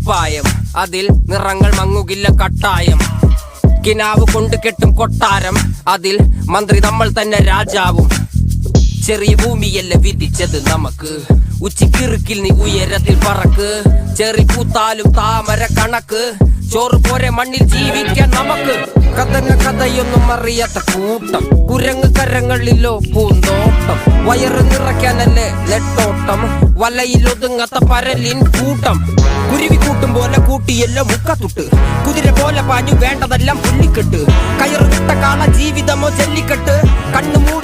കുപ്പായം, അതിൽ നിറങ്ങൾ മങ്ങുകില്ല കട്ടായം. കിനാവ് കൊണ്ട് കെട്ടും കൊട്ടാരം, അതിൽ മന്ത്രി നമ്മൾ തന്നെ രാജാവും. ചെറിയ ഭൂമിയല്ല വിധിച്ചത് നമുക്ക്, ഉച്ചിക്കിറുക്കിൽ നീ ഉയരത്തിൽ പറക്ക്. ചെറി പൂത്താലും താമര കണക്ക്, ചോറ് പോരെ മണ്ണിൽ ജീവിക്കാൻ നമുക്ക്. കഥന കഥയൊന്നും അറിയാത്ത കൂട്ടം, കുരങ്ങ് കരങ്ങളിലോ പൂന്തോട്ടം. വയറ് നിറയ്ക്കാനല്ലേ നെട്ടോട്ടം, വലയിലൊതുങ്ങാത്ത പരലിൻ കൂട്ടം. കുരുവി കൂട്ടും പോലെ കൂട്ടിയല്ലോ മുക്കത്തുട്ട്, കുതിര പോലെ പാഞ്ഞു വേണ്ടതെല്ലാം പുല്ലിക്കെട്ട്. കയറ് വിട്ട കാള ജീവിതമോ ജല്ലിക്കെട്ട്, കണ്ണു മൂടി